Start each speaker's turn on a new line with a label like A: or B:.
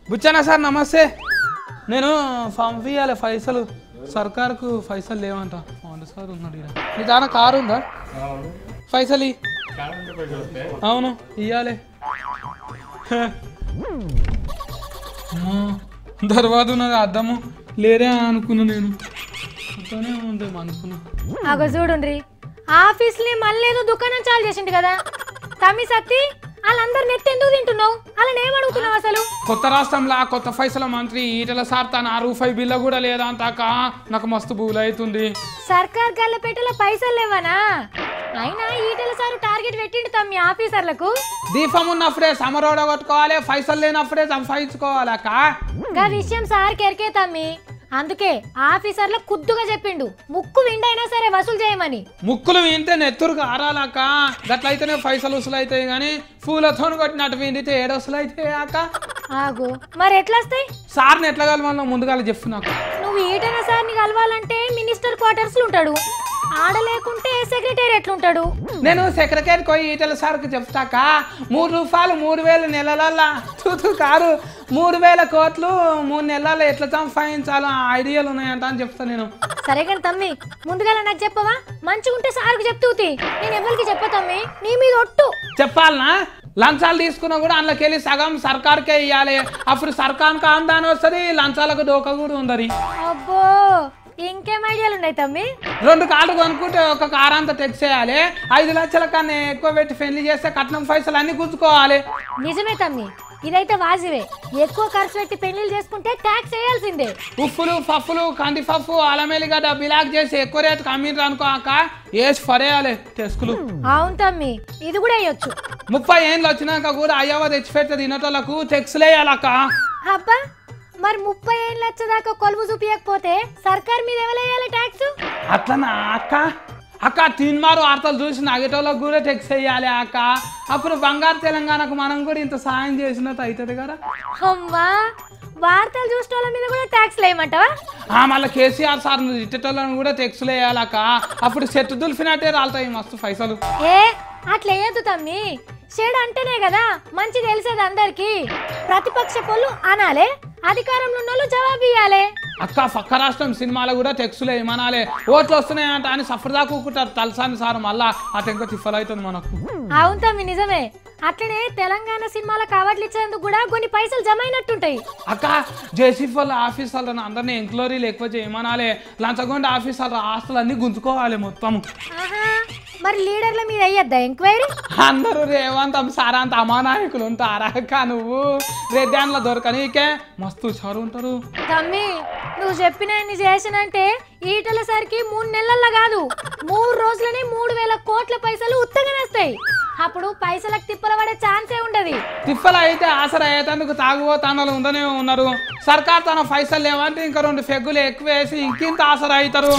A: Buchanna sir నమస్తే. నేను పంపించాలి పైసలు, సర్కార్కు పైసలు లేవంట. అవును సార్ ఉన్నాడు. నీ దాని కారు ఉందా? పైసలు అవును ఇవ్వాలి. తర్వాత ఉన్నది అద్దము లేరే అనుకున్నా. నేను అతనే ఉంది అనుకున్నా.
B: అగో చూడుండ్రి, ఆఫీస్ని మళ్ళీ ఏదో దుకాణం చాలు చేసిండు కదా. తమ్మి సత్తి వాళ్ళందరు నెట్ ఎందుకు తింటున్నావు? వాళ్ళని ఏమడుగుతున్నావు అసలు?
A: కొత్త రాష్ట్రంలో కొత్త పైసల మంత్రి ఈటల సార్ తన రూపాయి బిల్ల కూడా లేదా అంతాక నాకు మస్తు బూలు అవుతుంది.
B: సర్కార్ గల్లపేటలో పైసలు లేవనా? అయినా ఈటల సారు టార్గెట్ పెట్టిండు తమ్మి ఆఫీసర్లకు.
A: దీపం ఉన్నప్పుడే సమరోడ కొట్టుకోవాలి, పైసలు లేనప్పుడే సంపాదించుకోవాలి అక్క.
B: గా విషయం సార్ కెరికే తమ్మి, అందుకే ఆఫీసర్లు కుద్దుగా చెప్పిండు ముక్కు విండైనా సరే వసూలు చేయమని.
A: ముక్కులు వింటే నెత్తురు ఆరాలక్క, గట్లయితేనే పైసలు వసూలు అవుతాయి. కానీ పూలతో కొట్టినట్టు విండితే ఏడు వసూలు అవుతాయి అక్క.
B: ఆగు, మరి ఎట్లా వస్తాయి?
A: సార్ని ఎట్లా కలవాలో ముందుగా చెప్పు నాకు.
B: నువ్వు ఈటల సార్ని కలవాలంటే మినిస్టర్ క్వార్టర్స్ లో ఉంటాడు, ఆడ లేకుంటే సెక్రటేరియట్ ఉంటాడు.
A: నేను సెక్రటరీ పోయి ఈటల సార్కి చెప్తాక 3 రూపాయలు 3000 నెలలల్లా చూతూ కారు 3000 కోట్లు 3 నెలల్లో ఎట్లా సంపాదించాలో ఐడియాలు ఉన్నాయంట అని చెప్తాను నేను.
B: సరే కానీ తమ్మి, ముందుగా నాకు చెప్పవా? మంచిగా ఉంటే సార్కి చెప్తూతి, నేను ఎవరికి చెప్ప తమ్మి, నీ మీద ఒట్టు.
A: చెప్పాలనా? లంచాలు తీసుకున్నా కూడా అందులోకెళ్ళి సగం సర్కార్కే ఇవ్వాలి. అప్పుడు సర్కార్కి ఆమ్దాని వస్తుంది, లంచాలకు డోకా కూడా ఉంది.
B: అబ్బో, ఇంకేం ఐడియాలు ఉన్నాయి తమ్మి?
A: 2 కార్లు కొనుక్కుంటే ఒక కార్ అంతా టెక్స్ చేయాలి. 5 లక్షల కన్నా ఎక్కువ పెట్టి పెళ్లి చేస్తే కట్నం పైసలు అన్ని గుంజుకోవాలి.
B: నిజమే తమ్మి, ఇదైతే వాజివే. ఎక్కువ ఖర్చు పెట్టి పెళ్లిళ్ళు చేసుకుంటే ట్యాక్స్ వేయాల్సిందే.
A: ఉప్పులు పప్పులు కందిపప్పు అలమేలిగడ్డ బిలాక్ చేసి ఎక్కువ రేటుకు అమ్మిండ్రు అనుకో అక్క, వేసి పడేయాలి టెస్కులు.
B: అవును తమ్మి, ఇది కూడా వేయొచ్చు.
A: 30 ఏళ్ళు వచ్చినాక కూడా అయ్యవ తెచ్చిపెడితే తినటోళ్ళకు టెక్స్లు వేయాలక్క.
B: అబ్బా, మరి 30 ఏళ్ళు వచ్చేదాకా కొలువు చూపించకపోతే సర్కార్ మీద ఎవరేయాలి ట్యాక్స్?
A: అట్లనా అక్క? అక్క తిన్మారు వార్తలు చూసి నగేటోళ్ళకు కూడా టెక్స్ వేయాలి అక్క. అప్పుడు బంగారు తెలంగాణకు మనం కూడా ఇంత సాయం చేసినట్టు అవుతుంది కదా.
B: అమ్మా, వార్తలు చూసేటోళ్ళ మీద కూడా ట్యాక్స్ లేమంటావా?
A: మళ్ళీ కేసీఆర్ సార్ ఇట్టేటోళ్ళని కూడా టెక్స్లు వేయాలక్క. అప్పుడు చెట్టు దులిపినట్టే రాలుతాయి మస్తు పైసలు.
B: ఏ అట్లా వేయద్దు తమ్మి, చెడు అంటేనే కదా మంచి తెలిసేది అందరికి. ప్రతిపక్ష పొల్లు అనాలే, అధికారంలో ఉన్నోళ్ళు జవాబు ఇవ్వాలి.
A: అక్క పక్క రాష్ట్రం సినిమాలో కూడా టెక్స్లు ఏమనాలి, ఓట్లు వస్తున్నాయంట అని సఫర్ దాక్కుంటారు తలసాని సార్. మళ్ళా ఆ టెంక తిఫల్ అవుతుంది మనకు.
B: అవును తమ్మి, నిజమే. అట్లనే తెలంగాణ సినిమాల కవర్లు ఇచ్చేందుకు కూడా కొన్ని పైసలు జమ అయినట్టుంటాయి.
A: అక్క జేసీఫ్ వాళ్ళ ఆఫీసర్లను అందరినీ ఎంక్వైరీలు ఎక్కువ చేయమనాలి. లంచగొండ ఆఫీసర్ల ఆస్తులు అన్ని గుంజుకోవాలి మొత్తం.
B: మరి లీడర్ల మీద అయ్యద్దా ఎంక్వైరీ?
A: అందరూ రేవంతం సార్ అంత అమానాయకులు ఉంటారా అక్క? నువ్వు రెడ్డాన్లో దొరకనీకే మస్తు హుషారు ఉంటారు.
B: తమ్మి, నువ్వు చెప్పిన ఇన్ని చేసినంటే ఈటల సరికి 3 నెలల్లో కాదు 3 రోజులనే 3000 కోట్ల పైసలు ఉత్తగానే వస్తాయి. అప్పుడు పైసలకు తిప్పల పడే ఛాన్సే ఉండదు.
A: తిప్పలు అయితే ఆసరా అయ్యేందుకు తాగుబోతానాలు ఉందనే ఉన్నారు. సర్కార్ తన పైసలు లేవంటే ఇంకా 2 పెగ్గులు ఎక్కువ వేసి ఇంకింత ఆసరా అవుతారు.